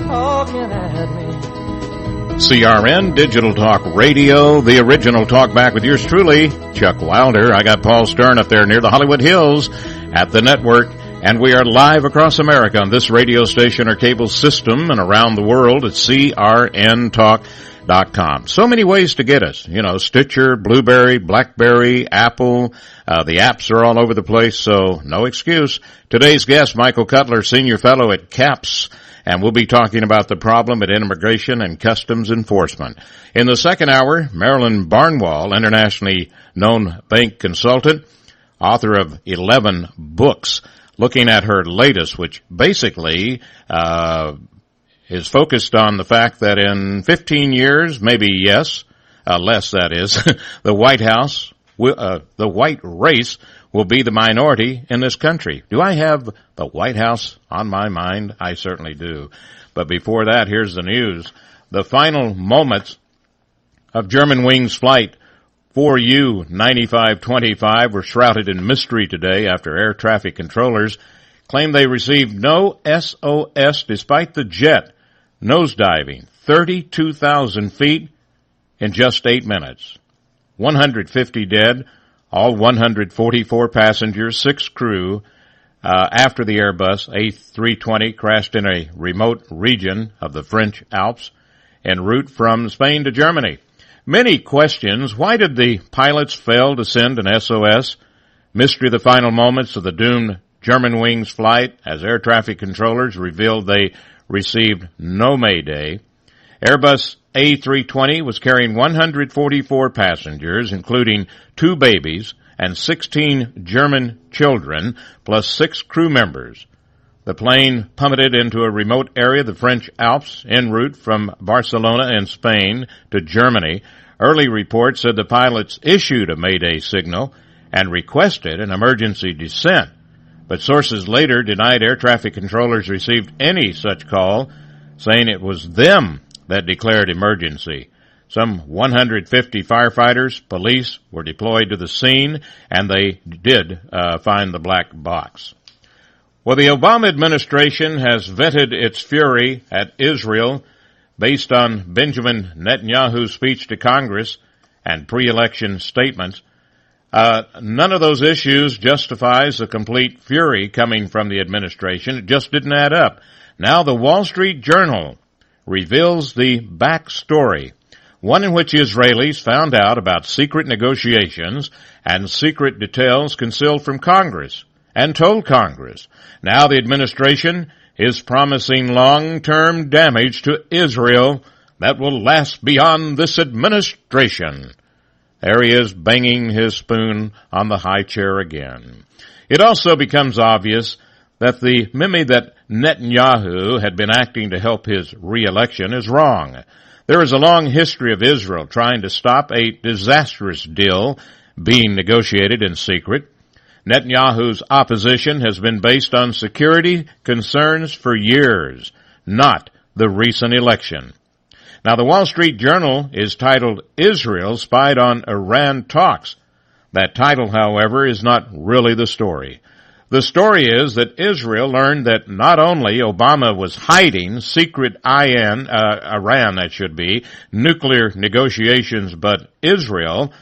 talking at me. CRN Digital Talk Radio, the original Talkback with yours truly, Chuck Wilder. I got Paul Stern up there near the Hollywood Hills at the network, and we are live across America on this radio station or cable system and around the world at crntalk.com. So many ways to get us. You know, Stitcher, Blueberry, Blackberry, Apple. The apps are all over the place, so no excuse. Today's guest, Michael Cutler, Senior Fellow at CAPS, and we'll be talking about the problem at Immigration and Customs Enforcement. In the second hour, Marilyn Barnwell, internationally known bank consultant, author of 11 books, looking at her latest, which basically is focused on the fact that in 15 years, maybe less that is, the White House, the white race will be the minority in this country. Do I have the White House on my mind? I certainly do. But before that, here's the news. The final moments of Germanwings Flight 4U-9525 were shrouded in mystery today after air traffic controllers claimed they received no SOS despite the jet nosediving 32,000 feet in just 8 minutes. 150 dead, all 144 passengers, 6 crew, after the Airbus A320 crashed in a remote region of the French Alps en route from Spain to Germany. Many questions. Why did the pilots fail to send an SOS? Mystery of the final moments of the doomed Germanwings flight as air traffic controllers revealed they received no mayday. Airbus A320 was carrying 144 passengers, including 2 babies and 16 German children, plus 6 crew members. The plane plummeted into a remote area of the French Alps en route from Barcelona in Spain to Germany. Early reports said the pilots issued a mayday signal and requested an emergency descent, but sources later denied air traffic controllers received any such call, saying it was them that declared emergency. Some 150 firefighters, police were deployed to the scene, and they did find the black box. Well, the Obama administration has vented its fury at Israel based on Benjamin Netanyahu's speech to Congress and pre-election statements. None of those issues justifies the complete fury coming from the administration. It just didn't add up. Now the Wall Street Journal reveals the backstory, one in which Israelis found out about secret negotiations and secret details concealed from Congress and told Congress. Now the administration is promising long-term damage to Israel that will last beyond this administration. There he is, banging his spoon on the high chair again. It also becomes obvious that the meme that Netanyahu had been acting to help his re-election is wrong. There is a long history of Israel trying to stop a disastrous deal being negotiated in secret. Netanyahu's opposition has been based on security concerns for years, not the recent election. Now, the Wall Street Journal is titled, Israel Spied on Iran Talks. That title, however, is not really the story. The story is that Israel learned that not only Obama was hiding secret Iran, nuclear negotiations, but Israel,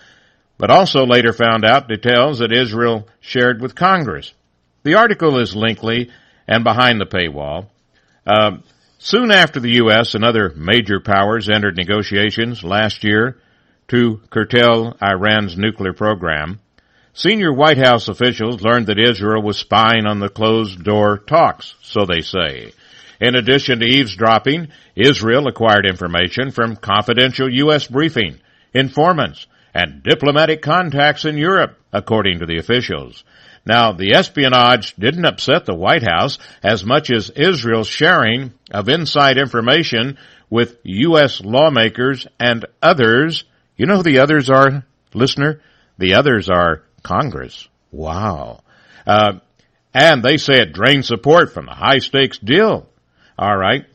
but also later found out details that Israel shared with Congress. The article is lengthy and behind the paywall. Soon after the U.S. and other major powers entered negotiations last year to curtail Iran's nuclear program, senior White House officials learned that Israel was spying on the closed-door talks, so they say. In addition to eavesdropping, Israel acquired information from confidential U.S. briefing, informants, and diplomatic contacts in Europe, according to the officials. Now, the espionage didn't upset the White House as much as Israel's sharing of inside information with U.S. lawmakers and others. You know who the others are, listener? The others are Congress. Wow. And they say it drained support from the high-stakes deal. All right.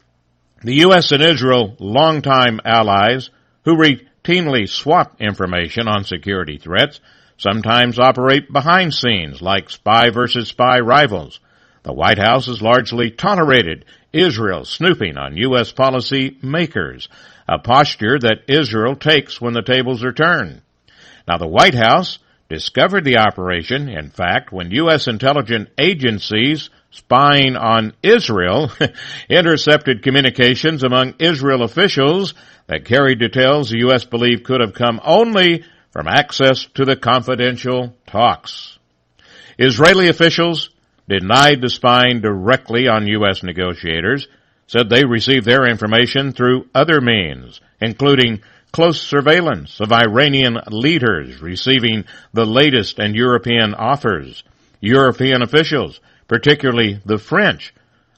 The U.S. and Israel, longtime allies who routinely swap information on security threats, sometimes operate behind scenes like spy versus spy rivals. The White House has largely tolerated Israel snooping on U.S. policy makers, a posture that Israel takes when the tables are turned. Now, the White House discovered the operation, in fact, when U.S. intelligence agencies spying on Israel intercepted communications among Israel officials that carried details the U.S. believed could have come only from access to the confidential talks. Israeli officials denied the spying directly on U.S. negotiators, said they received their information through other means, including close surveillance of Iranian leaders receiving the latest and European offers. European officials, particularly the French,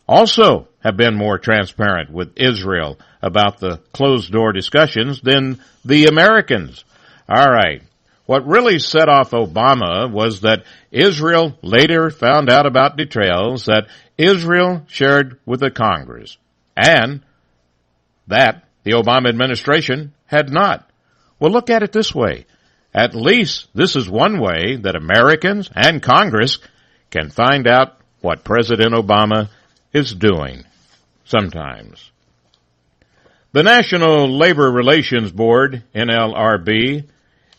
also have been more transparent with Israel about the closed-door discussions than the Americans. All right. What really set off Obama was that Israel later found out about details that Israel shared with the Congress, and that the Obama administration had not. Well, look at it this way. At least this is one way that Americans and Congress can find out what President Obama is doing sometimes. The National Labor Relations Board, NLRB,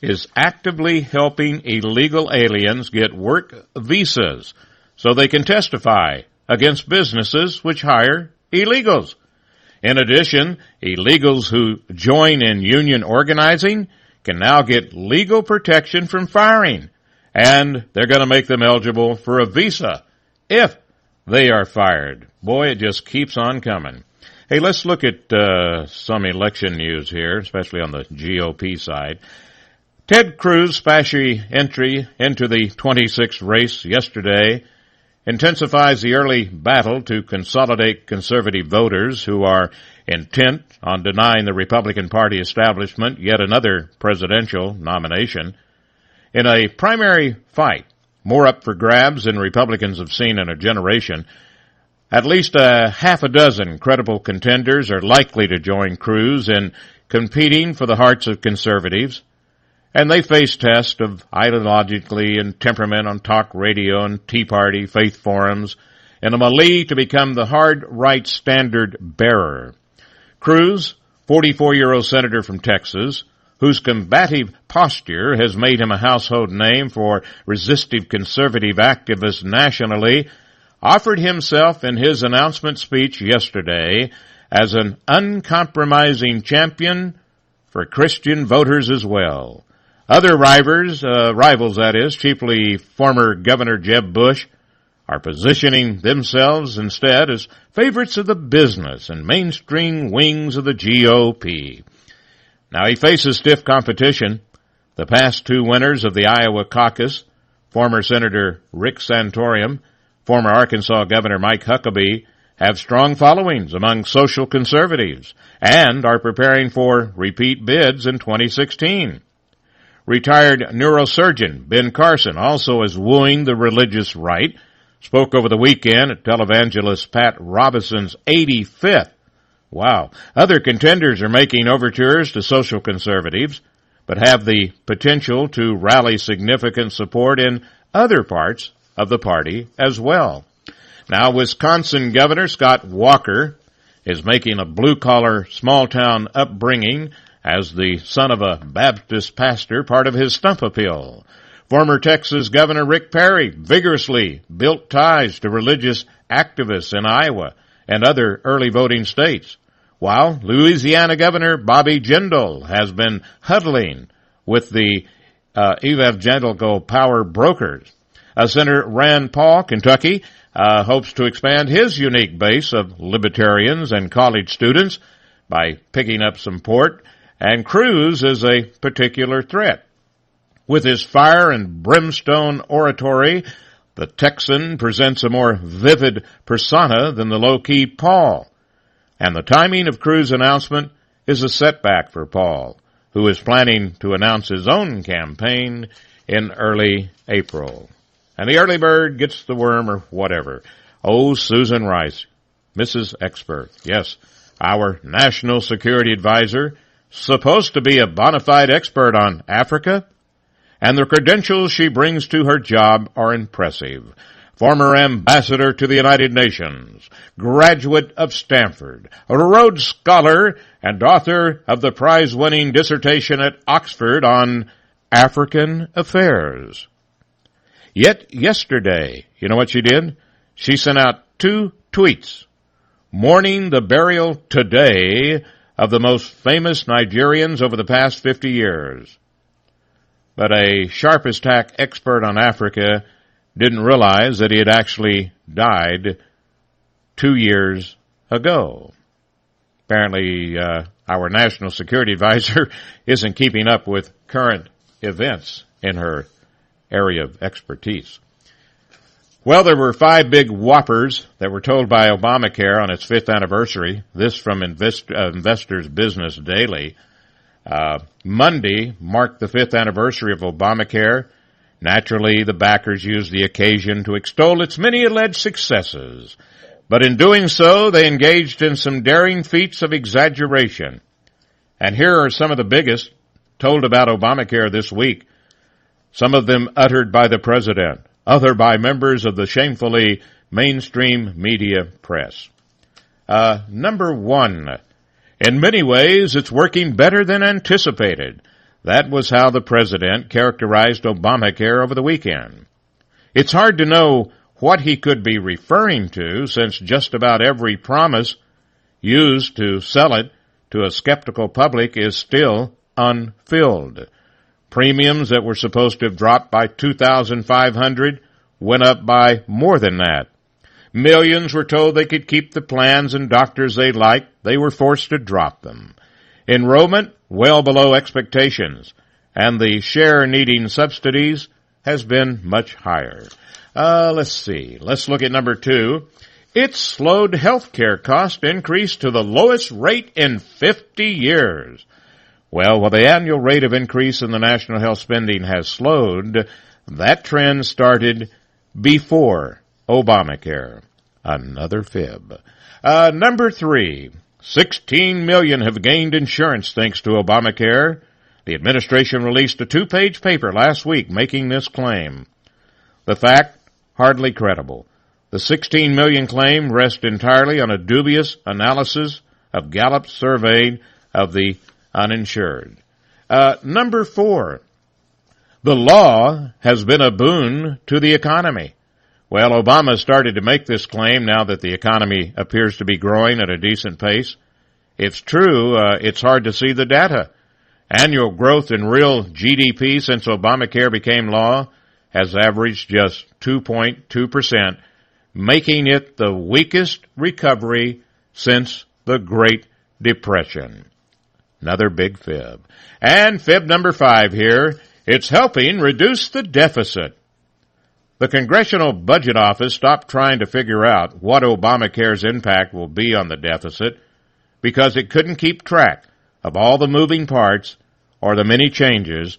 is actively helping illegal aliens get work visas so they can testify against businesses which hire illegals. In addition, illegals who join in union organizing can now get legal protection from firing, and they're going to make them eligible for a visa if they are fired. Boy, it just keeps on coming. Hey, let's look at some election news here, especially on the GOP side. Ted Cruz's splashy entry into the 26th race yesterday intensifies the early battle to consolidate conservative voters who are intent on denying the Republican Party establishment yet another presidential nomination. In a primary fight, more up for grabs than Republicans have seen in a generation, at least a half a dozen credible contenders are likely to join Cruz in competing for the hearts of conservatives. And they face tests of ideologically and temperament on talk radio and Tea Party faith forums in a melee to become the hard right standard bearer. Cruz, 44-year-old senator from Texas, whose combative posture has made him a household name for resistive conservative activists nationally, offered himself in his announcement speech yesterday as an uncompromising champion for Christian voters as well. Other rivals, chiefly former Governor Jeb Bush, are positioning themselves instead as favorites of the business and mainstream wings of the GOP. Now he faces stiff competition. The past two winners of the Iowa caucus, former Senator Rick Santorum, former Arkansas Governor Mike Huckabee, have strong followings among social conservatives and are preparing for repeat bids in 2016. Retired neurosurgeon Ben Carson also is wooing the religious right, spoke over the weekend at televangelist Pat Robinson's 85th. Wow. Other contenders are making overtures to social conservatives, but have the potential to rally significant support in other parts of the party as well. Now, Wisconsin Governor Scott Walker is making a blue-collar, small-town upbringing as the son of a Baptist pastor part of his stump appeal. Former Texas Governor Rick Perry vigorously built ties to religious activists in Iowa and other early voting states, while Louisiana Governor Bobby Jindal has been huddling with the evangelical power brokers. Senator Rand Paul, Kentucky, hopes to expand his unique base of libertarians and college students by picking up some support, and Cruz is a particular threat. With his fire and brimstone oratory, the Texan presents a more vivid persona than the low-key Paul. And the timing of Cruz's announcement is a setback for Paul, who is planning to announce his own campaign in early April. And the early bird gets the worm or whatever. Oh, Susan Rice, Mrs. Expert, yes, our national security advisor, supposed to be a bona fide expert on Africa, and the credentials she brings to her job are impressive. former ambassador to the United Nations, graduate of Stanford, a Rhodes Scholar, and author of the prize-winning dissertation at Oxford on African affairs. Yet yesterday, you know what she did? She sent out 2 tweets mourning the burial today of the most famous Nigerians over the past 50 years. But a sharp-as-tack expert on Africa didn't realize that he had actually died 2 years ago. Apparently, our national security advisor isn't keeping up with current events in her area of expertise. Well, there were 5 big whoppers that were told by Obamacare on its 5th anniversary. This from Investors Business Daily. Monday marked the 5th anniversary of Obamacare. Naturally, the backers used the occasion to extol its many alleged successes. But in doing so, they engaged in some daring feats of exaggeration. And here are some of the biggest told about Obamacare this week. Some of them uttered by the president, other by members of the shamefully mainstream media press. Number 1, in many ways, it's working better than anticipated. That was how the president characterized Obamacare over the weekend. It's hard to know what he could be referring to, since just about every promise used to sell it to a skeptical public is still unfilled. Premiums that were supposed to have dropped by $2,500 went up by more than that. Millions were told they could keep the plans and doctors they liked. They were forced to drop them. Enrollment, well below expectations, and the share needing subsidies has been much higher. Let's see. Let's look at number 2. It slowed health care cost increase to the lowest rate in 50 years. Well, while the annual rate of increase in the national health spending has slowed, that trend started before Obamacare. Another fib. Number 3, 16 million have gained insurance thanks to Obamacare. The administration released a 2-page paper last week making this claim. The fact, hardly credible. The 16 million claim rests entirely on a dubious analysis of Gallup's survey of the uninsured. Number 4, the law has been a boon to the economy. Well, Obama started to make this claim now that the economy appears to be growing at a decent pace. It's true, it's hard to see the data. Annual growth in real GDP since Obamacare became law has averaged just 2.2%, making it the weakest recovery since the Great Depression. Another big fib. And fib number 5 here, it's helping reduce the deficit. The Congressional Budget Office stopped trying to figure out what Obamacare's impact will be on the deficit because it couldn't keep track of all the moving parts or the many changes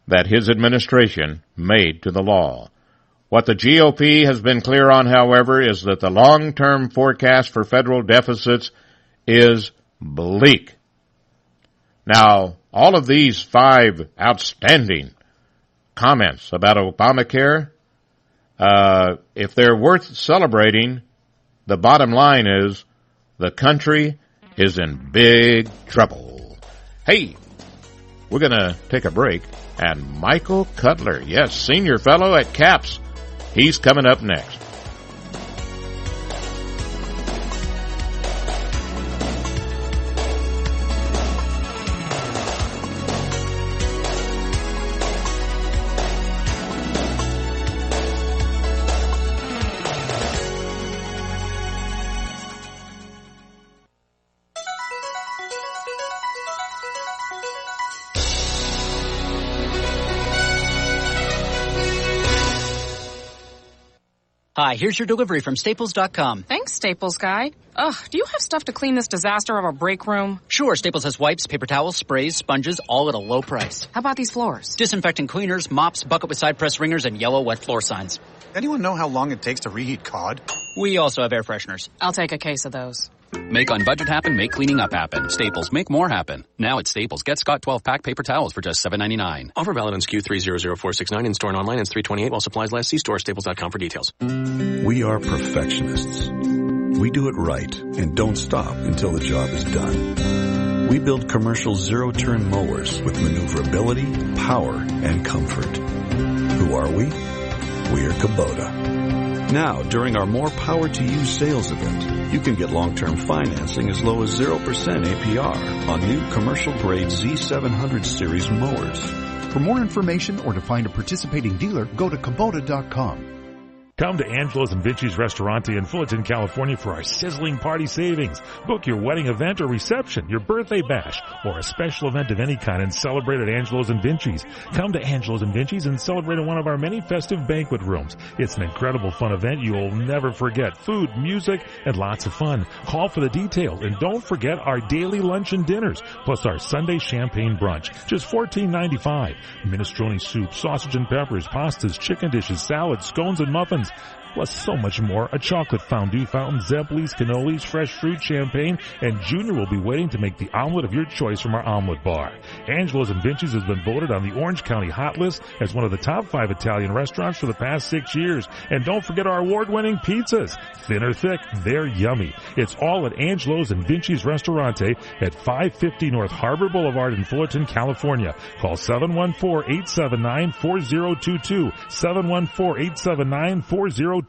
that his administration made to the law. What the GOP has been clear on, however, is that the long-term forecast for federal deficits is bleak. Now, all of these 5 outstanding comments about Obamacare, if they're worth celebrating, the bottom line is the country is in big trouble. Hey, we're going to take a break, and Michael Cutler, yes, senior fellow at CAPS, he's coming up next. Hi, here's your delivery from Staples.com. Thanks, Staples guy. Ugh, do you have stuff to clean this disaster of a break room? Sure, Staples has wipes, paper towels, sprays, sponges, all at a low price. How about these floors? Disinfectant cleaners, mops, bucket with side press ringers, and yellow wet floor signs. Anyone know how long it takes to reheat cod? We also have air fresheners. I'll take a case of those. Make on budget happen, make cleaning up happen. Staples, make more happen. Now at Staples, get Scott 12-pack paper towels for just $7.99. Offer valid on SKU 300469 in store and online. It's 328 while supplies last. See store staples.com for details. We are perfectionists. We do it right and don't stop until the job is done. We build commercial zero-turn mowers with maneuverability, power, and comfort. Who are we? We are Kubota. Now, during our More Power to You sales event, you can get long-term financing as low as 0% APR on new commercial-grade Z700 series mowers. For more information or to find a participating dealer, go to Kubota.com. Come to Angelo's and Vinci's Restaurante in Fullerton, California for our sizzling party savings. Book your wedding event or reception, your birthday bash, or a special event of any kind and celebrate at Angelo's and Vinci's. Come to Angelo's and Vinci's and celebrate in one of our many festive banquet rooms. It's an incredible fun event you'll never forget. Food, music, and lots of fun. Call for the details and don't forget our daily lunch and dinners, plus our Sunday champagne brunch. Just $14.95. Minestrone soup, sausage and peppers, pastas, chicken dishes, salads, scones, and muffins. Plus so much more, a chocolate fondue fountain, Zeppelis, cannolis, fresh fruit, champagne, and Junior will be waiting to make the omelet of your choice from our omelet bar. Angelo's and Vinci's has been voted on the Orange County Hot List as one of the top 5 Italian restaurants for the past 6 years. And don't forget our award-winning pizzas. Thin or thick, they're yummy. It's all at Angelo's and Vinci's Restaurante at 550 North Harbor Boulevard in Fullerton, California. Call 714-879-4022, 714-879-4022.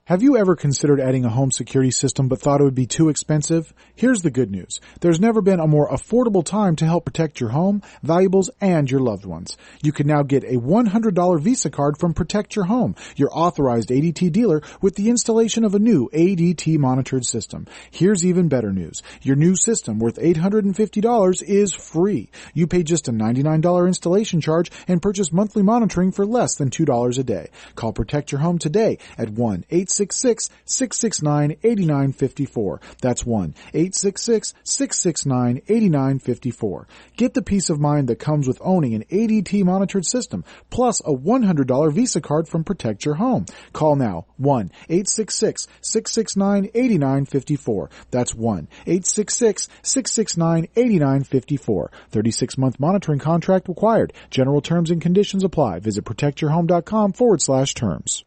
Have you ever considered adding a home security system but thought it would be too expensive? Here's the good news. There's never been a more affordable time to help protect your home, valuables, and your loved ones. You can now get a $100 Visa card from Protect Your Home, your authorized ADT dealer, with the installation of a new ADT monitored system. Here's even better news. Your new system, worth $850, is free. You pay just a $99 installation charge and purchase monthly monitoring for less than $2 a day. Call Protect Your Home today at 1-866-669-8954. That's 1-866-669-8954. Get the peace of mind that comes with owning an ADT monitored system, plus a $100 Visa card from Protect Your Home. Call now, 1-866-669-8954. That's 1-866-669-8954. 36-month monitoring contract required. General terms and conditions apply. Visit protectyourhome.com/terms.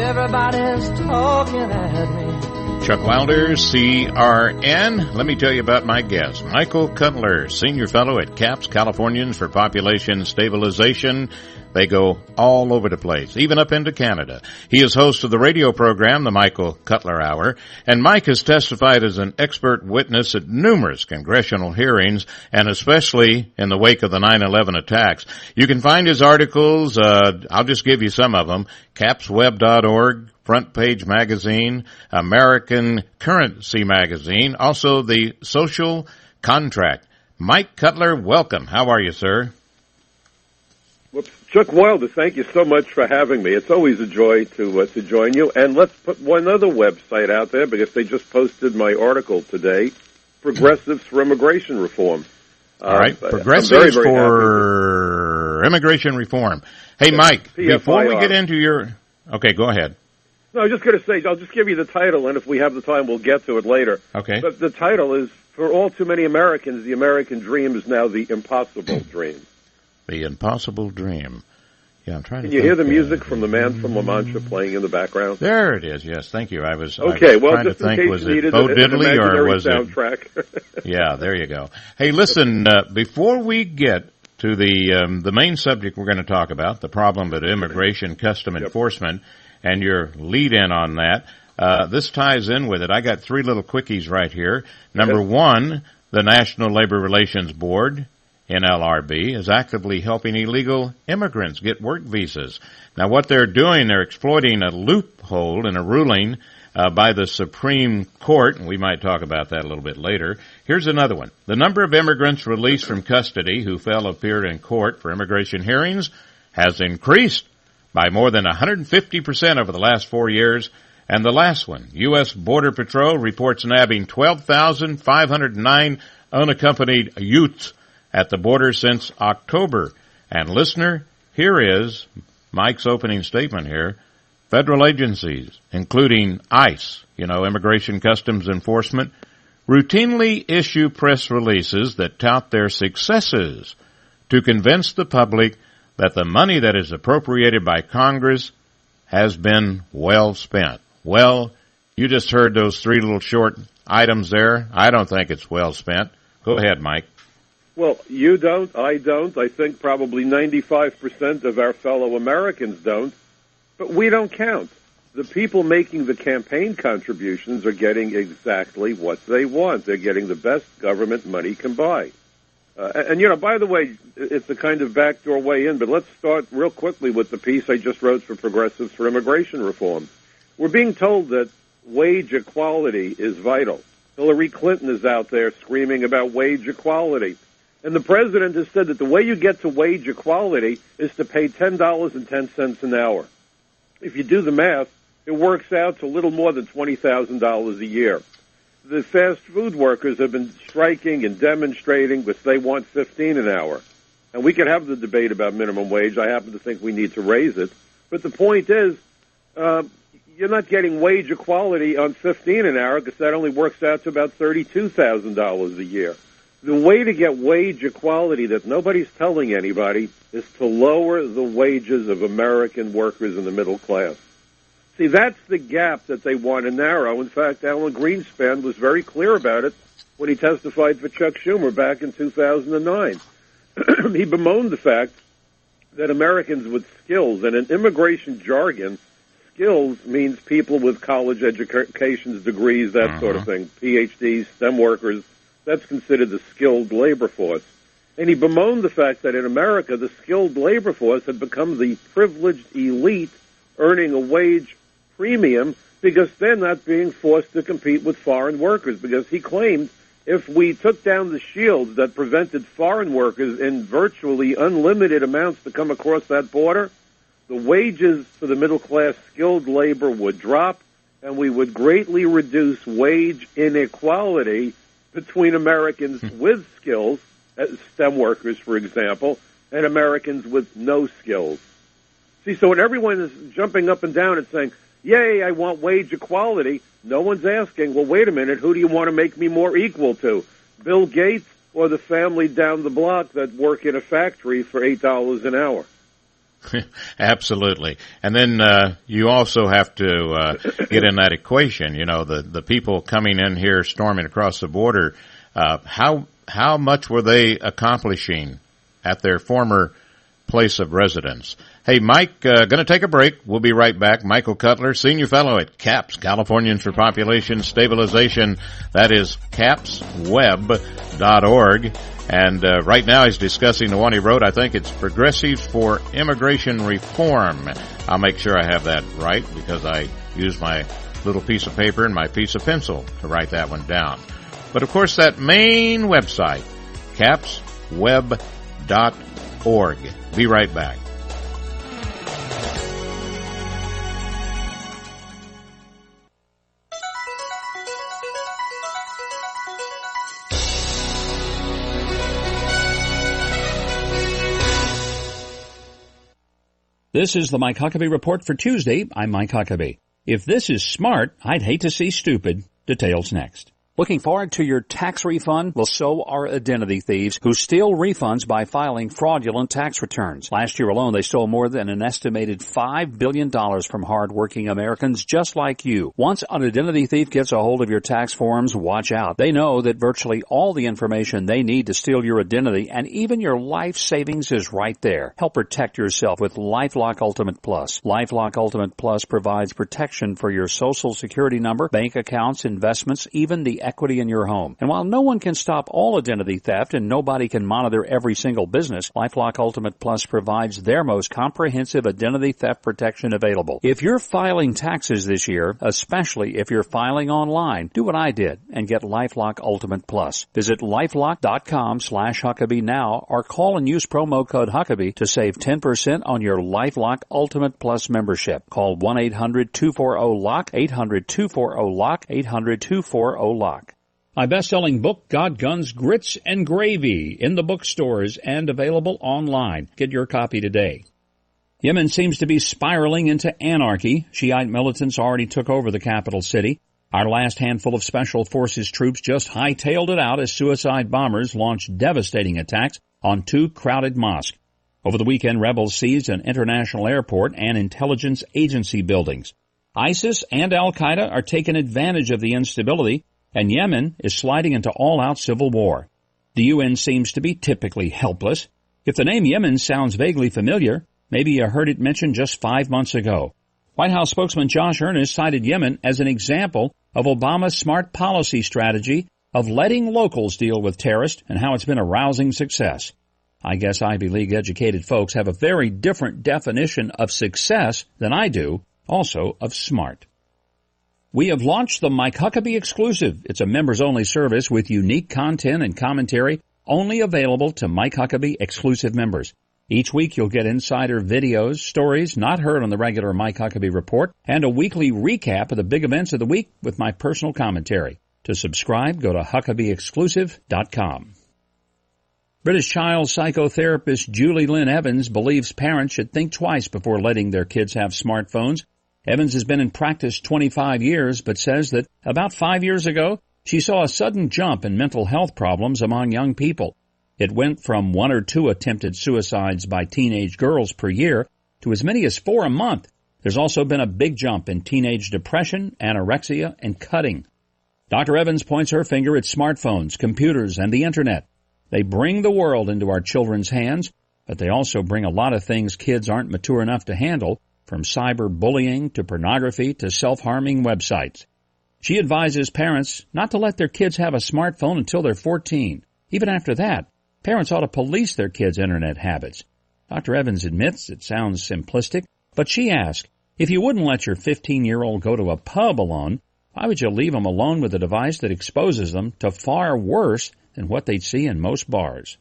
Everybody's talking at me. Chuck Wilder, CRN. Let me tell you about my guest, Michael Cutler, Senior Fellow at CAPS, Californians for Population Stabilization. They go all over the place, even up into Canada. He is host of the radio program, The Michael Cutler Hour, and Mike has testified as an expert witness at numerous congressional hearings, and especially in the wake of the 9/11 attacks. You can find his articles, I'll just give you some of them, capsweb.org, Front Page Magazine, American Currency Magazine, also the Social Contract. Mike Cutler, welcome. How are you, sir? Well, Chuck Wilder, thank you so much for having me. It's always a joy to join you. And let's put one other website out there because they just posted my article today, Progressives for Immigration Reform. All right, Progressives for Immigration Reform. Hey, yeah, Mike, before we get into your... Okay, go ahead. No, I was just going to say, I'll just give you the title, and if we have the time, we'll get to it later. Okay. But the title is, For All Too Many Americans, the American Dream is Now the Impossible Dream. The Impossible Dream. Yeah, I'm trying to Can you hear the music from the Man from La Mancha playing in the background? There it is, yes. Thank you. I was well, trying to just in think, case was you it needed Bo an Diddley or was soundtrack. it... Yeah, there you go. Hey, listen, before we get to the main subject we're going to talk about, the problem of immigration custom enforcement, and your lead-in on that, this ties in with it. I got 3 little quickies right here. Number 1, the National Labor Relations Board, NLRB, is actively helping illegal immigrants get work visas. Now, what they're doing, they're exploiting a loophole in a ruling by the Supreme Court, and we might talk about that a little bit later. Here's another one. The number of immigrants released from custody who fail to appear in court for immigration hearings has increased by more than 150% over the last 4 years. And the last one, U.S. Border Patrol reports nabbing 12,509 unaccompanied youths at the border since October. And listener, here is Mike's opening statement here. Federal agencies, including ICE, Immigration Customs Enforcement, routinely issue press releases that tout their successes to convince the public that the money that is appropriated by Congress has been well spent. Well, you just heard those three little short items there. I don't think it's well spent. Go ahead, Mike. Well, you don't, I don't. I think probably 95% of our fellow Americans don't. But we don't count. The people making the campaign contributions are getting exactly what they want. They're getting the best government money can buy. And by the way, it's a kind of backdoor way in, but let's start real quickly with the piece I just wrote for Progressives for Immigration Reform. We're being told that wage equality is vital. Hillary Clinton is out there screaming about wage equality. And the president has said that the way you get to wage equality is to pay $10.10 an hour. If you do the math, it works out to a little more than $20,000 a year. The fast food workers have been striking and demonstrating because they want $15 an hour. And we can have the debate about minimum wage. I happen to think we need to raise it. But the point is, you're not getting wage equality on $15 an hour because that only works out to about $32,000 a year. The way to get wage equality that nobody's telling anybody is to lower the wages of American workers in the middle class. See, that's the gap that they want to narrow. In fact, Alan Greenspan was very clear about it when he testified for Chuck Schumer back in 2009. He bemoaned the fact that Americans with skills, and in immigration jargon, skills means people with college educations, degrees, that sort of thing, PhDs, STEM workers. That's considered the skilled labor force. And he bemoaned the fact that in America, the skilled labor force had become the privileged elite earning a wage premium because they're not being forced to compete with foreign workers. Because he claimed if we took down the shields that prevented foreign workers in virtually unlimited amounts to come across that border, the wages for the middle-class skilled labor would drop, and we would greatly reduce wage inequality between Americans with skills, STEM workers, for example, and Americans with no skills. See, so when everyone is jumping up and down and saying, yay, I want wage equality, no one's asking, well, wait a minute, who do you want to make me more equal to? Bill Gates or the family down the block that work in a factory for $8 an hour? Absolutely. And then you also have to get in that equation, the people coming in here storming across the border, how much were they accomplishing at their former place of residence? Hey, Mike, going to take a break. We'll be right back. Michael Cutler, Senior Fellow at CAPS, Californians for Population Stabilization. That is capsweb.org. And right now he's discussing the one he wrote. I think it's Progressives for Immigration Reform. I'll make sure I have that right because I use my little piece of paper and my piece of pencil to write that one down. But, of course, that main website, capsweb.org. Be right back. This is the Mike Huckabee Report for Tuesday. I'm Mike Huckabee. If this is smart, I'd hate to see stupid. Details next. Looking forward to your tax refund? Well, so are identity thieves who steal refunds by filing fraudulent tax returns. Last year alone, they stole more than an estimated $5 billion from hardworking Americans just like you. Once an identity thief gets a hold of your tax forms, watch out. They know that virtually all the information they need to steal your identity and even your life savings is right there. Help protect yourself with LifeLock Ultimate Plus. LifeLock Ultimate Plus provides protection for your Social Security number, bank accounts, investments, even the equity in your home. And while no one can stop all identity theft and nobody can monitor every single business, LifeLock Ultimate Plus provides their most comprehensive identity theft protection available. If you're filing taxes this year, especially if you're filing online, do what I did and get LifeLock Ultimate Plus. Visit LifeLock.com/Huckabee now or call and use promo code Huckabee to save 10% on your LifeLock Ultimate Plus membership. Call 1-800-240-LOCK, 800-240-LOCK, 800-240-LOCK. My best-selling book, God, Guns, Grits, and Gravy, in the bookstores and available online. Get your copy today. Yemen seems to be spiraling into anarchy. Shiite militants already took over the capital city. Our last handful of Special Forces troops just hightailed it out as suicide bombers launched devastating attacks on 2 crowded mosques. Over the weekend, rebels seized an international airport and intelligence agency buildings. ISIS and Al-Qaeda are taking advantage of the instability, and Yemen is sliding into all-out civil war. The UN seems to be typically helpless. If the name Yemen sounds vaguely familiar, maybe you heard it mentioned just 5 months ago. White House spokesman Josh Earnest cited Yemen as an example of Obama's smart policy strategy of letting locals deal with terrorists and how it's been a rousing success. I guess Ivy League-educated folks have a very different definition of success than I do, also of smart. We have launched the Mike Huckabee Exclusive. It's a members-only service with unique content and commentary only available to Mike Huckabee Exclusive members. Each week you'll get insider videos, stories not heard on the regular Mike Huckabee Report, and a weekly recap of the big events of the week with my personal commentary. To subscribe, go to HuckabeeExclusive.com. British child psychotherapist Julie Lynn Evans believes parents should think twice before letting their kids have smartphones. Evans has been in practice 25 years, but says that about 5 years ago, she saw a sudden jump in mental health problems among young people. It went from 1 or 2 attempted suicides by teenage girls per year to as many as 4 a month. There's also been a big jump in teenage depression, anorexia, and cutting. Dr. Evans points her finger at smartphones, computers, and the Internet. They bring the world into our children's hands, but they also bring a lot of things kids aren't mature enough to handle, from cyberbullying to pornography to self-harming websites. She advises parents not to let their kids have a smartphone until they're 14. Even after that, parents ought to police their kids' Internet habits. Dr. Evans admits it sounds simplistic, but she asks, if you wouldn't let your 15-year-old go to a pub alone, why would you leave them alone with a device that exposes them to far worse than what they'd see in most bars?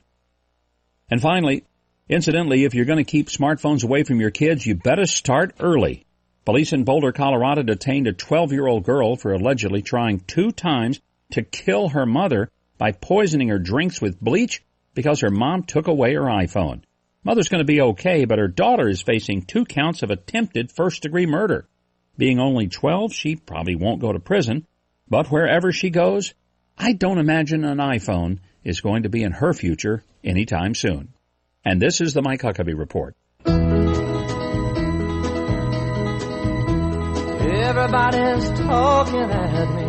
And finally, incidentally, if you're going to keep smartphones away from your kids, you better start early. Police in Boulder, Colorado detained a 12-year-old girl for allegedly trying 2 times to kill her mother by poisoning her drinks with bleach because her mom took away her iPhone. Mother's going to be okay, but her daughter is facing 2 counts of attempted first-degree murder. Being only 12, she probably won't go to prison, but wherever she goes, I don't imagine an iPhone is going to be in her future anytime soon. And this is the Mike Huckabee Report. Everybody's talking at me.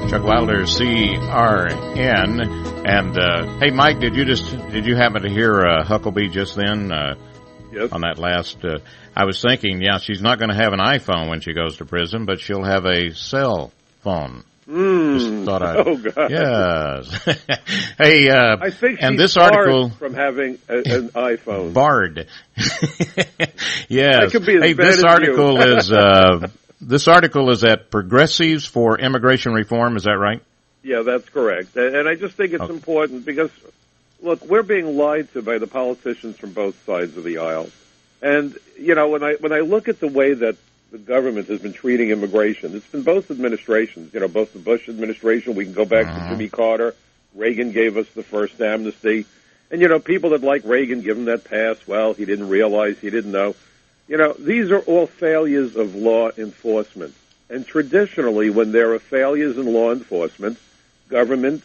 Chuck Wilder, CRN. And, hey, Mike, did you happen to hear Huckabee just then? Yes. On that last, I was thinking, yeah, she's not going to have an iPhone when she goes to prison, but she'll have a cell phone. Just thought oh, God. Yes. Hey, I think she's and this article from having an iPhone. Barred. Yes. That could be as hey, bad this as article you. is this article is at Progressives for Immigration Reform. Is that right? Yeah, that's correct. And I just think it's important because, look, we're being lied to by the politicians from both sides of the aisle. And, you know, when I look at the way that the government has been treating immigration, it's been both administrations, you know, both the Bush administration, we can go back to Jimmy Carter, Reagan gave us the first amnesty, and, you know, people that like Reagan give him that pass, well, he didn't realize, he didn't know. You know, these are all failures of law enforcement. And traditionally, when there are failures in law enforcement, government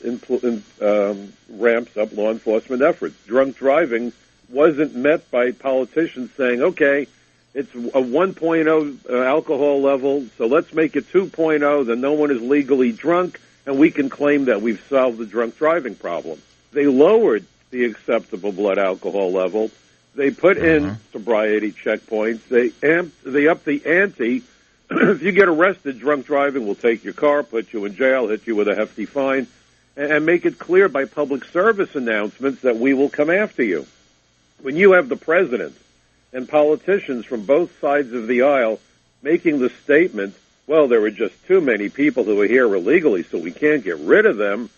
ramps up law enforcement efforts. Drunk driving wasn't met by politicians saying, okay, it's a 1.0 alcohol level, so let's make it 2.0, then no one is legally drunk, and we can claim that we've solved the drunk driving problem. They lowered the acceptable blood alcohol level. They put in sobriety checkpoints. They upped the ante. If you get arrested drunk driving, we'll take your car, put you in jail, hit you with a hefty fine, and make it clear by public service announcements that we will come after you. When you have the president and politicians from both sides of the aisle making the statement, well, there were just too many people who are here illegally, so we can't get rid of them,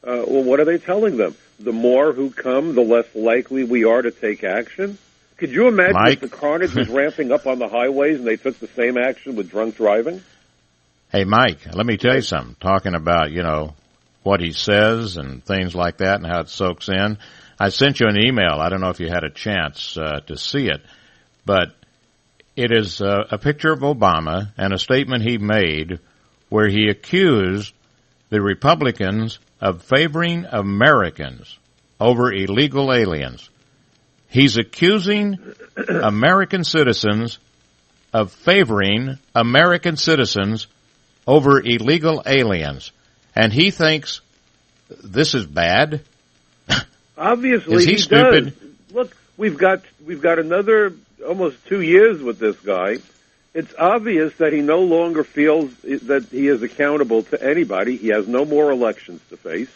well, what are they telling them? The more who come, the less likely we are to take action? Could you imagine if the carnage was ramping up on the highways and they took the same action with drunk driving? Hey, Mike, let me tell you something. Talking about, you know, what he says and things like that and how it soaks in. I sent you an email. I don't know if you had a chance to see it, but It is a picture of Obama and a statement he made where he accused the Republicans of favoring Americans over illegal aliens. He's accusing American citizens of favoring American citizens over illegal aliens. And he thinks this is bad? Obviously, is he stupid? Does. Look, we've got another almost 2 years with this guy. It's obvious that he no longer feels that he is accountable to anybody. He has no more elections to face.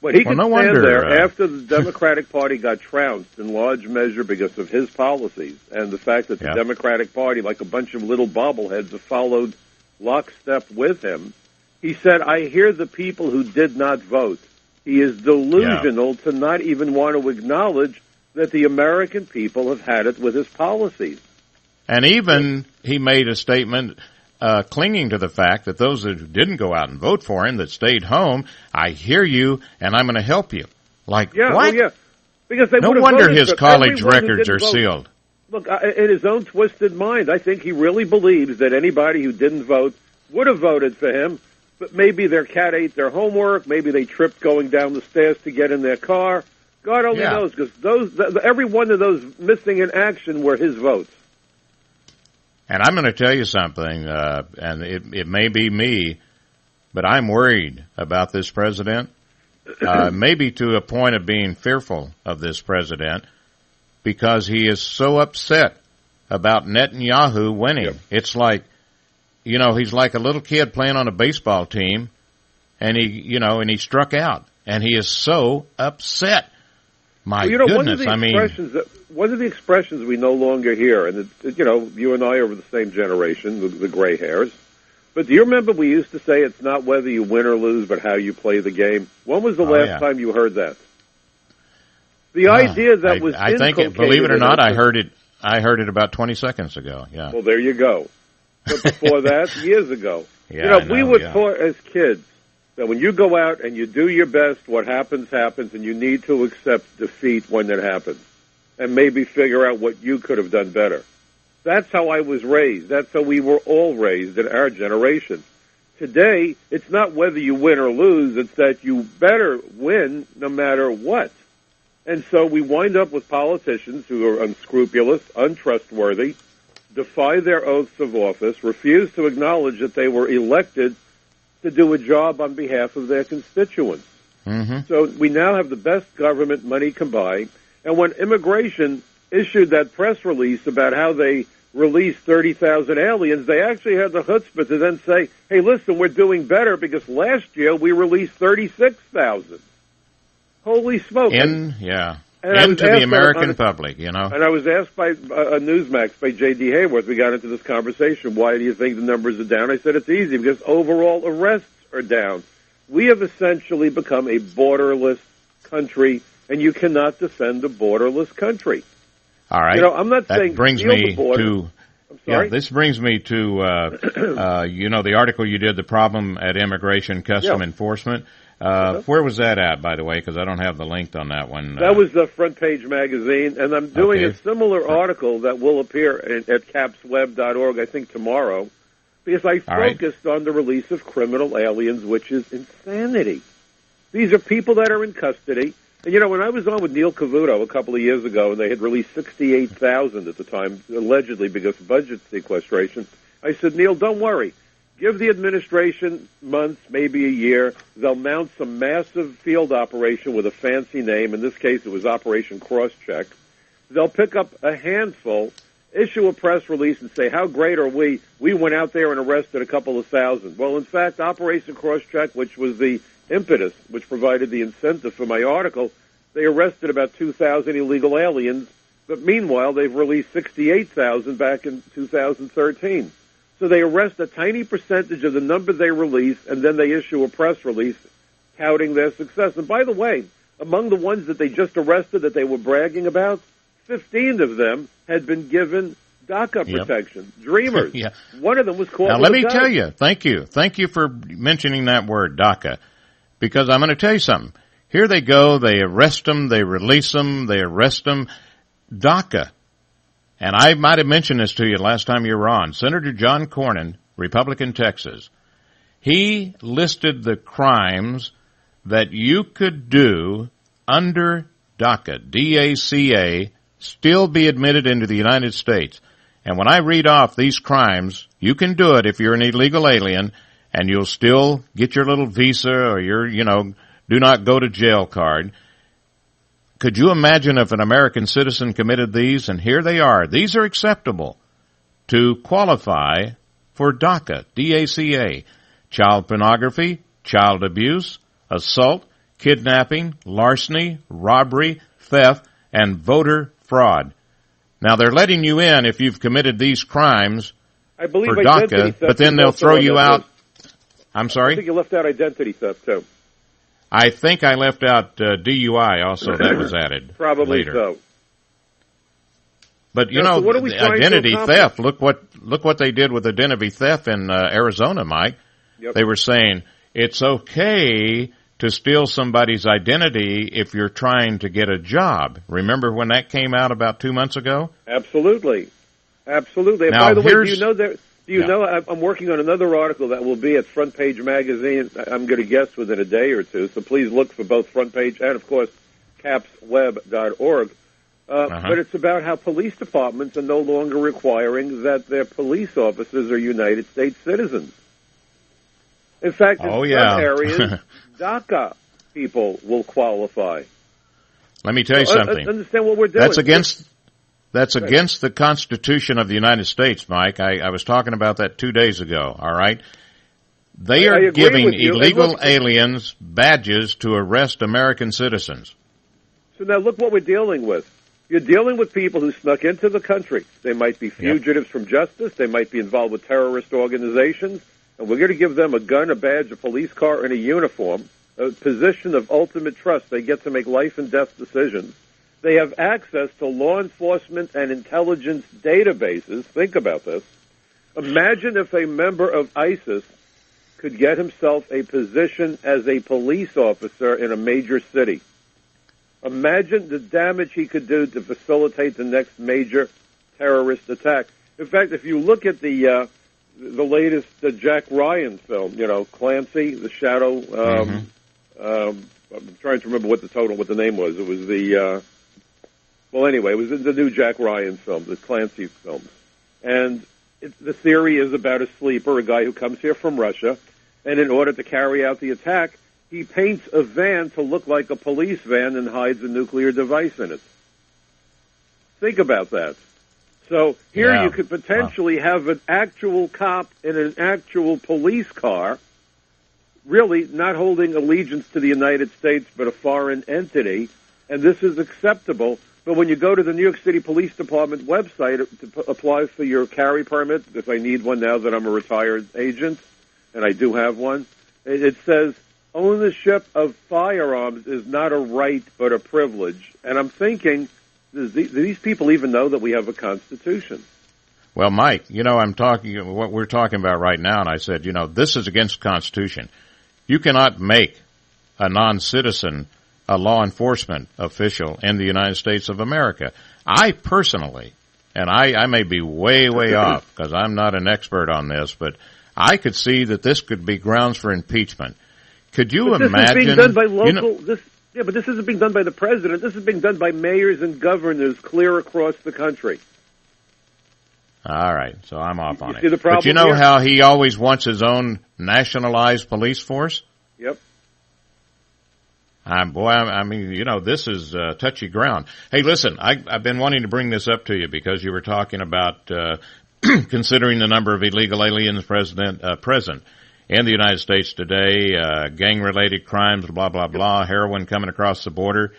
But he can stand there after the Democratic Party got trounced in large measure because of his policies and the fact that the Democratic Party, like a bunch of little bobbleheads, have followed lockstep with him. He said, I hear the people who did not vote. He is delusional to not even want to acknowledge that the American people have had it with his policies. And even he made a statement clinging to the fact that those that didn't go out and vote for him, that stayed home, I hear you, and I'm going to help you. Like, what? Oh, yeah. Because they no wonder his college records are sealed. Look, in his own twisted mind, I think he really believes that anybody who didn't vote would have voted for him, but maybe their cat ate their homework, maybe they tripped going down the stairs to get in their car. God only knows, because every one of those missing in action were his votes. And I'm going to tell you something, and it may be me, but I'm worried about this president, maybe to a point of being fearful of this president, because he is so upset about Netanyahu winning. Yep. It's like, he's like a little kid playing on a baseball team, and he struck out, and he is so upset. My goodness, one of the expressions we no longer hear, and you and I are of the same generation, the gray hairs, but do you remember we used to say it's not whether you win or lose, but how you play the game? When was the last time you heard that? The idea that was I think, believe it or not, I heard it about 20 seconds ago. Yeah. Well, there you go. But before that, years ago. We were taught as kids that when you go out and you do your best, what happens, happens, and you need to accept defeat when it happens and maybe figure out what you could have done better. That's how I was raised. That's how we were all raised in our generation. Today, it's not whether you win or lose, it's that you better win no matter what. And so we wind up with politicians who are unscrupulous, untrustworthy, defy their oaths of office, refuse to acknowledge that they were elected to do a job on behalf of their constituents. Mm-hmm. So we now have the best government money can buy. And when immigration issued that press release about how they released 30,000 aliens, they actually had the chutzpah to then say, hey, listen, we're doing better because last year we released 36,000. Holy smoke. Into the American public, And I was asked by Newsmax, by J.D. Hayworth, we got into this conversation, why do you think the numbers are down? I said it's easy, because overall arrests are down. We have essentially become a borderless country, and you cannot defend a borderless country. All right. I'm not saying brings steal me the border. to I'm sorry? Yeah, this brings me to, the article you did, the problem at Immigration Custom Enforcement. Where was that at, by the way? Because I don't have the link on that one. That was the Front Page Magazine, and I'm doing a similar article that will appear at capsweb.org, I think, tomorrow, because I focused on the release of criminal aliens, which is insanity. These are people that are in custody. And, when I was on with Neil Cavuto a couple of years ago, and they had released 68,000 at the time, allegedly because of budget sequestration, I said, Neil, don't worry. Give the administration months, maybe a year. They'll mount some massive field operation with a fancy name. In this case, it was Operation Crosscheck. They'll pick up a handful, issue a press release, and say, how great are we? We went out there and arrested a couple of thousand. Well, in fact, Operation Crosscheck, which was the impetus, which provided the incentive for my article, they arrested about 2,000 illegal aliens. But meanwhile, they've released 68,000 back in 2013. So they arrest a tiny percentage of the number they release, and then they issue a press release touting their success. And by the way, among the ones that they just arrested that they were bragging about, 15 of them had been given DACA protection. Dreamers. One of them was caught. Now, let me tell you, thank you for mentioning that word, DACA, because I'm going to tell you something. Here they go, they arrest them, they release them, they arrest them. DACA And I might have mentioned this to you last time you were on. Senator John Cornyn, Republican, Texas, he listed the crimes that you could do under DACA, D-A-C-A, still be admitted into the United States. And when I read off these crimes, you can do it if you're an illegal alien, and you'll still get your little visa or your, do not go to jail card. Could you imagine if an American citizen committed these? And here they are. These are acceptable to qualify for DACA, D-A-C-A. Child pornography, child abuse, assault, kidnapping, larceny, robbery, theft, and voter fraud. Now, they're letting you in if you've committed these crimes I believe for DACA, but then they'll throw you out. I'm sorry? I think you left out identity theft, too. I think I left out DUI also. That was added Probably later. So. But, so what are we the trying to identity accomplish? theft, look what they did with identity theft in Arizona, Mike. Yep. They were saying it's okay to steal somebody's identity if you're trying to get a job. Remember when that came out about 2 months ago? Absolutely. And Now, by the way, do you Yeah. know I'm working on another article that will be at Front Page Magazine, I'm going to guess within a day or two, so please look for both Front Page and, of course, capsweb.org. But it's about how police departments are no longer requiring that their police officers are United States citizens. In fact, in some areas, DACA people will qualify. Let me tell you something. Understand what we're doing. That's against the Constitution of the United States, Mike. I was talking about that 2 days ago, all right? They are giving illegal aliens badges to arrest American citizens. So now look what we're dealing with. You're dealing with people who snuck into the country. They might be fugitives from justice. They might be involved with terrorist organizations. And we're going to give them a gun, a badge, a police car, and a uniform, a position of ultimate trust. They get to make life and death decisions. They have access to law enforcement and intelligence databases. Think about this. Imagine if a member of ISIS could get himself a position as a police officer in a major city. Imagine the damage he could do to facilitate the next major terrorist attack. In fact, if you look at the latest Jack Ryan film, Clancy, The Shadow. I'm trying to remember what the name was. It was it was the new Jack Ryan film, the Clancy films. And the theory is about a sleeper, a guy who comes here from Russia, and in order to carry out the attack, he paints a van to look like a police van and hides a nuclear device in it. Think about that. So here you could potentially have an actual cop in an actual police car, really not holding allegiance to the United States but a foreign entity, and this is acceptable. But when you go to the New York City Police Department website to apply for your carry permit, if I need one now that I'm a retired agent, and I do have one, it says ownership of firearms is not a right but a privilege. And I'm thinking, do these people even know that we have a Constitution? Well, Mike, I'm talking what we're talking about right now, and I said, this is against the Constitution. You cannot make a non-citizen a law enforcement official in the United States of America. I personally, and I may be way, way off because I'm not an expert on this, but I could see that this could be grounds for impeachment. Could you imagine? This is being done by but this isn't being done by the president. This is being done by mayors and governors clear across the country. All right, so I'm off on it. See the problem but you know here? how he always wants his own nationalized police force? Yep. This is touchy ground. Hey, listen, I've been wanting to bring this up to you because you were talking about considering the number of illegal aliens present in the United States today, gang-related crimes, blah, blah, blah, heroin coming across the border.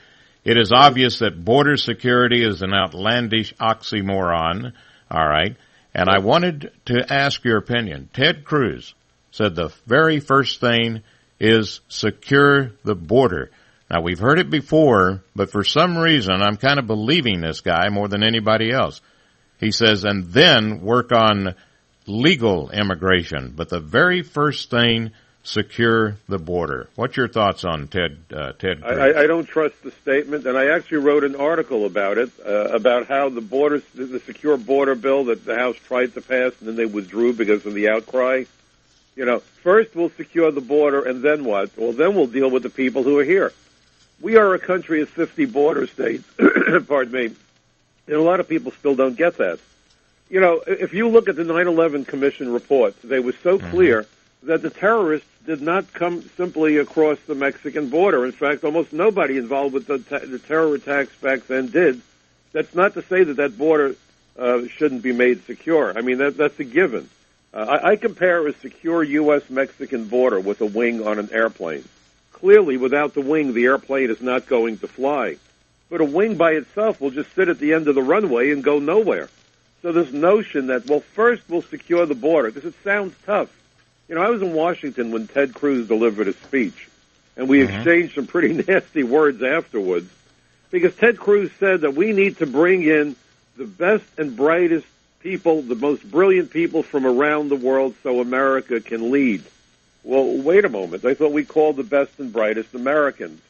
It is obvious that border security is an outlandish oxymoron, all right? And I wanted to ask your opinion. Ted Cruz said the very first thing is secure the border. Now, we've heard it before, but for some reason, I'm kind of believing this guy more than anybody else. He says, and then work on legal immigration. But the very first thing, secure the border. What's your thoughts on Ted Cruz? I don't trust the statement, and I actually wrote an article about it, about how the secure border bill that the House tried to pass and then they withdrew because of the outcry. First we'll secure the border, and then what? Well, then we'll deal with the people who are here. We are a country of 50 border states, pardon me, and a lot of people still don't get that. If you look at the 9/11 Commission report, they were so clear that the terrorists did not come simply across the Mexican border. In fact, almost nobody involved with the terror attacks back then did. That's not to say that border shouldn't be made secure. I mean, that's a given. I compare a secure U.S.-Mexican border with a wing on an airplane. Clearly, without the wing, the airplane is not going to fly. But a wing by itself will just sit at the end of the runway and go nowhere. So this notion that, well, first we'll secure the border, because it sounds tough. I was in Washington when Ted Cruz delivered his speech, and we exchanged some pretty nasty words afterwards, because Ted Cruz said that we need to bring in the best and brightest people, the most brilliant people from around the world so America can lead. Well, wait a moment. I thought we called the best and brightest Americans.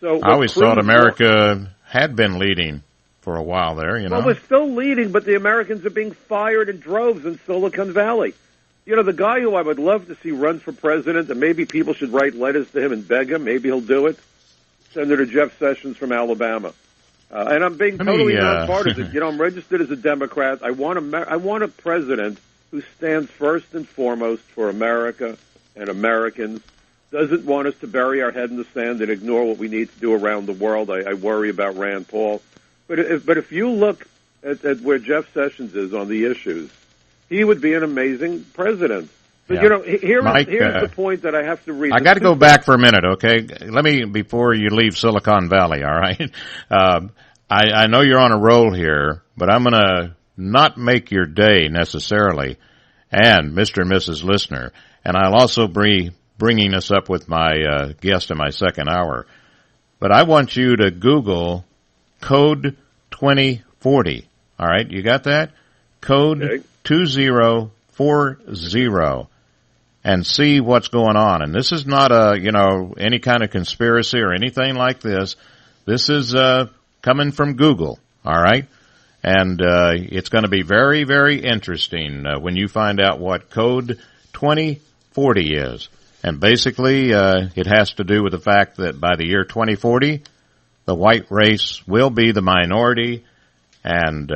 So I always thought America had been leading for a while there, Well, we're still leading, but the Americans are being fired in droves in Silicon Valley. The guy who I would love to see run for president, and maybe people should write letters to him and beg him, maybe he'll do it, Senator Jeff Sessions from Alabama. And I'm being totally nonpartisan. I'm registered as a Democrat. I want a president who stands first and foremost for America and Americans, doesn't want us to bury our head in the sand and ignore what we need to do around the world. I worry about Rand Paul. But if you look at where Jeff Sessions is on the issues, he would be an amazing president. But, here's the point that I have to read. I got to go back for a minute, okay? Let me, before you leave Silicon Valley, all right? I know you're on a roll here, but I'm going to not make your day necessarily, and Mr. and Mrs. Listener, and I'll also be bringing us up with my guest in my second hour. But I want you to Google Code 2040, all right? You got that? Code 2040. And see what's going on. And this is not any kind of conspiracy or anything like this. This is coming from Google, all right? And it's going to be very, very interesting when you find out what Code 2040 is. And basically, it has to do with the fact that by the year 2040, the white race will be the minority, and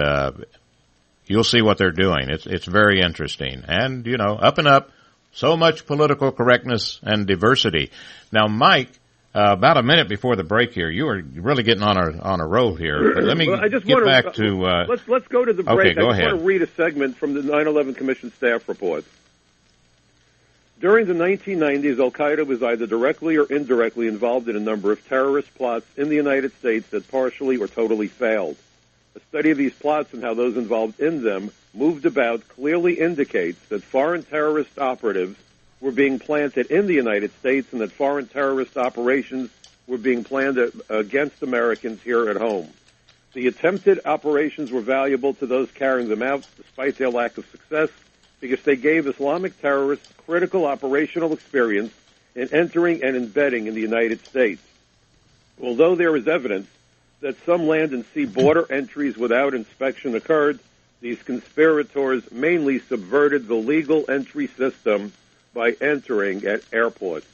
you'll see what they're doing. It's very interesting. And, up and up. So much political correctness and diversity. Now, Mike, about a minute before the break here, you were really getting on a roll here. But let me get back to. Let's go to the break. Okay, go ahead. I want to read a segment from the 9/11 Commission staff report. During the 1990s, Al Qaeda was either directly or indirectly involved in a number of terrorist plots in the United States that partially or totally failed. A study of these plots and how those involved in them moved about clearly indicates that foreign terrorist operatives were being planted in the United States and that foreign terrorist operations were being planned against Americans here at home. The attempted operations were valuable to those carrying them out, despite their lack of success, because they gave Islamic terrorists critical operational experience in entering and embedding in the United States. Although there is evidence that some land and sea border entries without inspection occurred, these conspirators mainly subverted the legal entry system by entering at airports.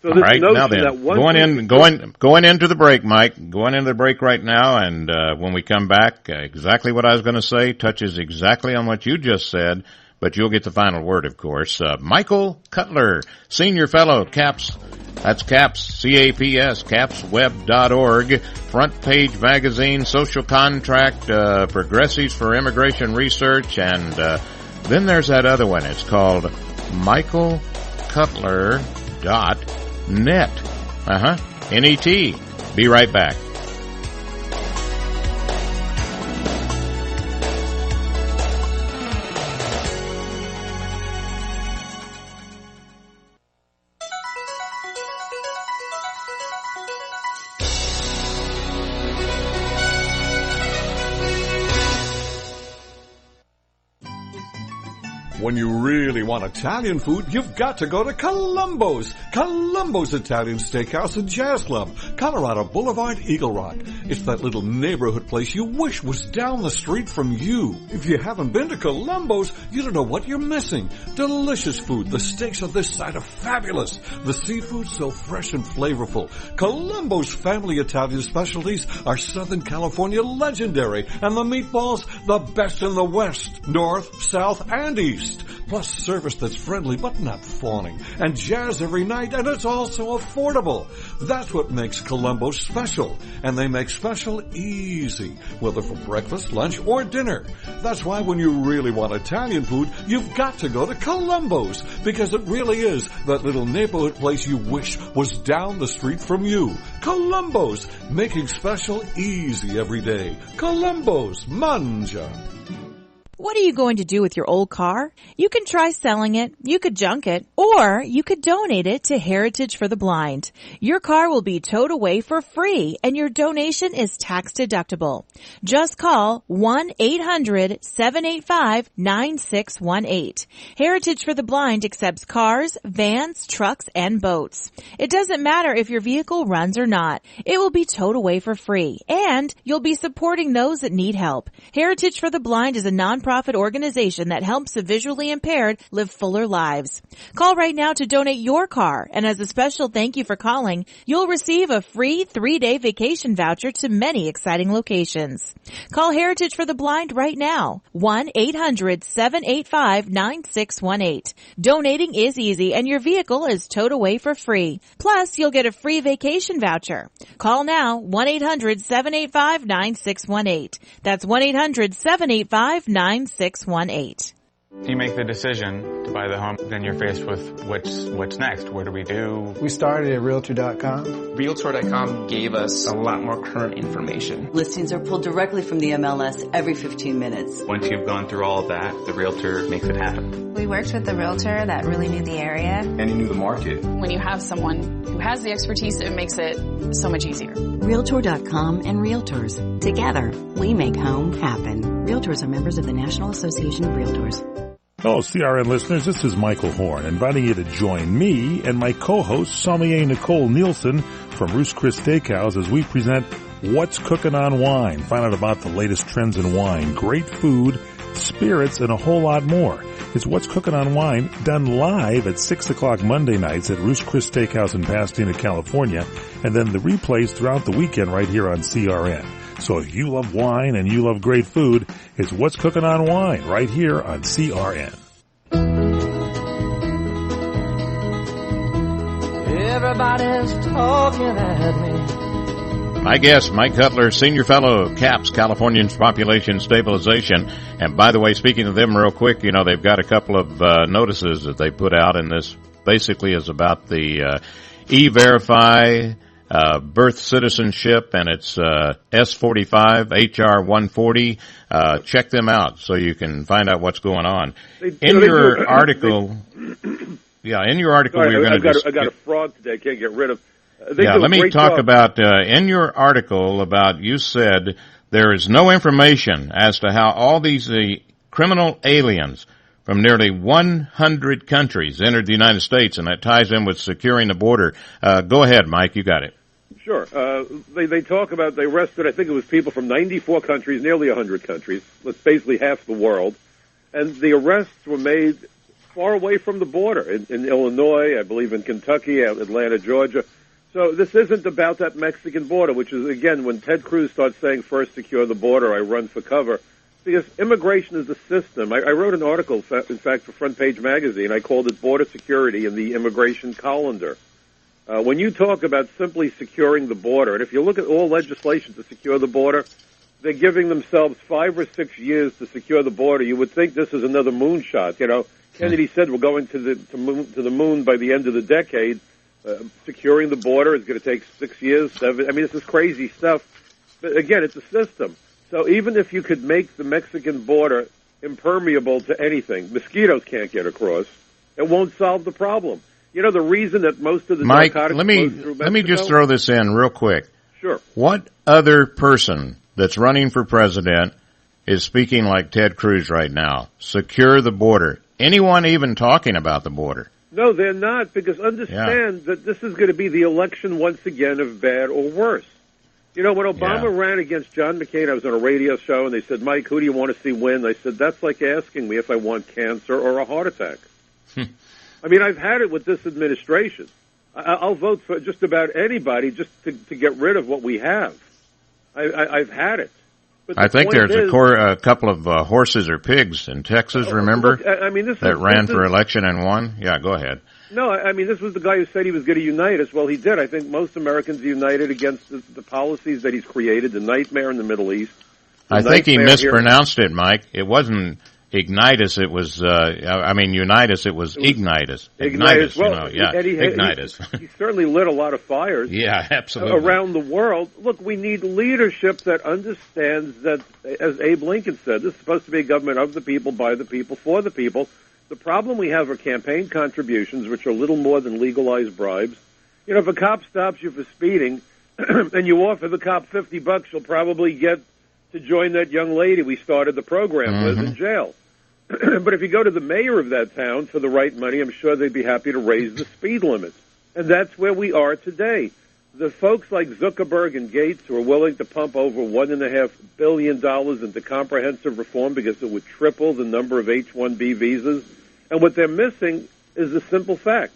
So this notion now then, that going into the break, Mike, going into the break right now, and when we come back, exactly what I was going to say touches exactly on what you just said, but you'll get the final word, of course. Michael Cutler, Senior Fellow, CAPS, that's CAPS, C-A-P-S, capsweb.org, Front Page Magazine, Social Contract, Progressives for Immigration Research, and then there's that other one. It's called michaelcutler.net. N-E-T. Be right back. When you really want Italian food, you've got to go to Columbo's. Columbo's Italian Steakhouse and Jazz Club, Colorado Boulevard, Eagle Rock. It's that little neighborhood place you wish was down the street from you. If you haven't been to Columbo's, you don't know what you're missing. Delicious food. The steaks on this side are fabulous. The seafood so fresh and flavorful. Columbo's family Italian specialties are Southern California legendary, and the meatballs, the best in the West, North, South, and East. Plus service that's friendly but not fawning, and jazz every night, and it's also affordable. That's what makes Columbo special, and they make special easy, whether for breakfast, lunch, or dinner. That's why when you really want Italian food, you've got to go to Columbo's, because it really is that little neighborhood place you wish was down the street from you. Columbo's, making special easy every day. Columbo's, mangia. What are you going to do with your old car? You can try selling it, you could junk it, or you could donate it to Heritage for the Blind. Your car will be towed away for free, and your donation is tax deductible. Just call 1-800-785-9618. Heritage for the Blind accepts cars, vans, trucks, and boats. It doesn't matter if your vehicle runs or not. It will be towed away for free, and you'll be supporting those that need help. Heritage for the Blind is a nonprofit organization that helps the visually impaired live fuller lives. Call right now to donate your car, and as a special thank you for calling, you'll receive a free 3-day vacation voucher to many exciting locations. Call Heritage for the Blind right now, 1-800-785-9618. Donating is easy, and your vehicle is towed away for free. Plus, you'll get a free vacation voucher. Call now, 1-800-785-9618. That's 1-800-785-9618. If you make the decision to buy the home, then you're faced with what's next. What do we do? We started at Realtor.com. Realtor.com gave us a lot more current information. Listings are pulled directly from the MLS every 15 minutes. Once you've gone through all of that, the Realtor makes it happen. We worked with the Realtor that really knew the area. And he knew the market. When you have someone who has the expertise, it makes it so much easier. Realtor.com and Realtors. Together, we make home happen. Realtors are members of the National Association of Realtors. Hello, CRN listeners. This is Michael Horn, inviting you to join me and my co-host, sommelier Nicole Nielsen from Ruth's Chris Steakhouse, as we present What's Cooking on Wine. Find out about the latest trends in wine, great food, spirits, and a whole lot more. It's What's Cooking on Wine, done live at 6 o'clock Monday nights at Ruth's Chris Steakhouse in Pasadena, California, and then the replays throughout the weekend right here on CRN. So if you love wine and you love great food, it's What's Cooking on Wine right here on CRN. Everybody's talking at me. My guest, Mike Cutler, Senior Fellow, CAPS, Californians Population Stabilization. And by the way, speaking of them real quick, you know, they've got a couple of notices that they put out, and this basically is about the E-Verify birth citizenship, and it's S45, HR 140. Check them out so you can find out what's going on. In your article, we're going to... I got a fraud today I can't get rid of. Let me talk about, in your article about, you said there is no information as to how all these criminal aliens from nearly 100 countries entered the United States, and that ties in with securing the border. Go ahead, Mike, you got it. Sure. They talk about, they arrested, I think it was people from 94 countries, nearly 100 countries. That's basically half the world. And the arrests were made far away from the border, in Illinois, I believe in Kentucky, Atlanta, Georgia. So this isn't about that Mexican border, which is, again, when Ted Cruz starts saying, first secure the border, I run for cover. Because immigration is the system. I wrote an article, in fact, for Front Page Magazine. I called it Border Security in the Immigration Colander. When you talk about simply securing the border, and if you look at all legislation to secure the border, they're giving themselves 5 or 6 years to secure the border. You would think this is another moonshot. You know, Kennedy said we're going to the moon by the end of the decade. Securing the border is going to take 6 years, 7. I mean, this is crazy stuff. But again, it's a system. So even if you could make the Mexican border impermeable to anything, mosquitoes can't get across, it won't solve the problem. You know, the reason that most of the Mike, narcotics let me just throw this in real quick. Sure. What other person that's running for president is speaking like Ted Cruz right now? Secure the border. anyone even talking about the border. No, they're not, because understand that this is going to be the election once again of bad or worse. You know, when Obama ran against John McCain, I was on a radio show, and they said, Mike, who do you want to see win? I said, that's like asking me if I want cancer or a heart attack. I mean, I've had it with this administration. I'll vote for just about anybody just to get rid of what we have. I've had it. But I think there's a couple of horses or pigs in Texas, remember, look, I mean, this ran for election and won? Yeah, go ahead. No, I mean, this was the guy who said he was going to unite us. Well, he did. I think most Americans united against the policies that he's created, the nightmare in the Middle East. I think he mispronounced it, Mike. It wasn't Ignitus, it was, Unitas, it was Ignitus. Ignitus, well, Ignitus. He certainly lit a lot of fires. Yeah, absolutely. Around the world. Look, we need leadership that understands that, as Abe Lincoln said, this is supposed to be a government of the people, by the people, for the people. The problem we have are campaign contributions, which are little more than legalized bribes. You know, if a cop stops you for speeding and you offer the cop $50, you'll probably get to join that young lady we started the program with in jail. But if you go to the mayor of that town for the right money, I'm sure they'd be happy to raise the speed limit. And that's where we are today. The folks like Zuckerberg and Gates who are willing to pump over $1.5 billion into comprehensive reform because it would triple the number of H-1B visas. And what they're missing is the simple fact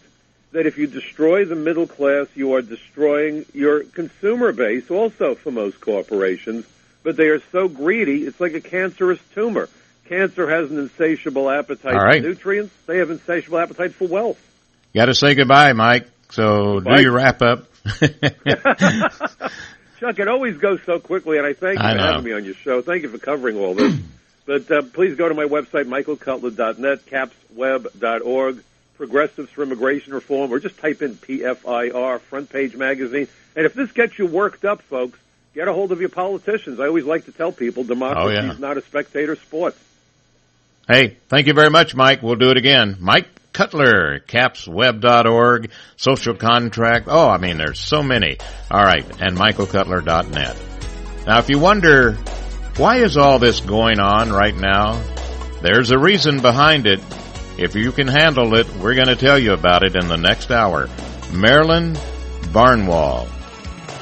that if you destroy the middle class, you are destroying your consumer base also for most corporations. But they are so greedy, it's like a cancerous tumor. Cancer has an insatiable appetite for nutrients. They have insatiable appetite for wealth. Got to say goodbye, Mike. So do your wrap up. Chuck, it always goes so quickly, and I thank you for having me on your show. Thank you for covering all this. But please go to my website, michaelcutler.net, capsweb.org, Progressives for Immigration Reform, or just type in PFIR, Front Page Magazine. And if this gets you worked up, folks, get a hold of your politicians. I always like to tell people democracy is not a spectator sport. Hey, thank you very much, Mike. We'll do it again. Mike Cutler, capsweb.org, social contract. There's so many. All right, and michaelcutler.net. Now, if you wonder, why is all this going on right now? There's a reason behind it. If you can handle it, we're going to tell you about it in the next hour. Marilyn Barnwell.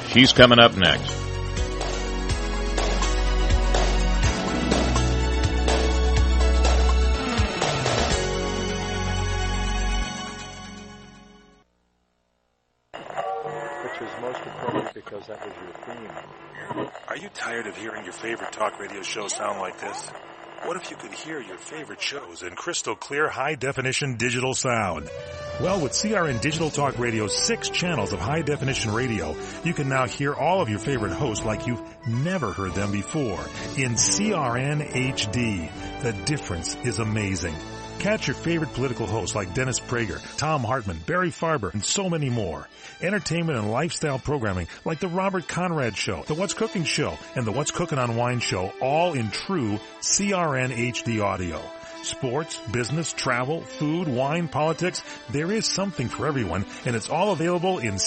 She's coming up next. Because that was your theme. Are you tired of hearing your favorite talk radio show sound like this? What if you could hear your favorite shows in crystal clear, high-definition digital sound? Well, with CRN Digital Talk Radio's 6 channels of high-definition radio, you can now hear all of your favorite hosts like you've never heard them before in CRN HD. The difference is amazing. Catch your favorite political hosts like Dennis Prager, Tom Hartman, Barry Farber, and so many more. Entertainment and lifestyle programming like The Robert Conrad Show, The What's Cooking Show, and The What's Cooking on Wine Show, all in true CRN HD audio. Sports, business, travel, food, wine, politics, there is something for everyone, and it's all available in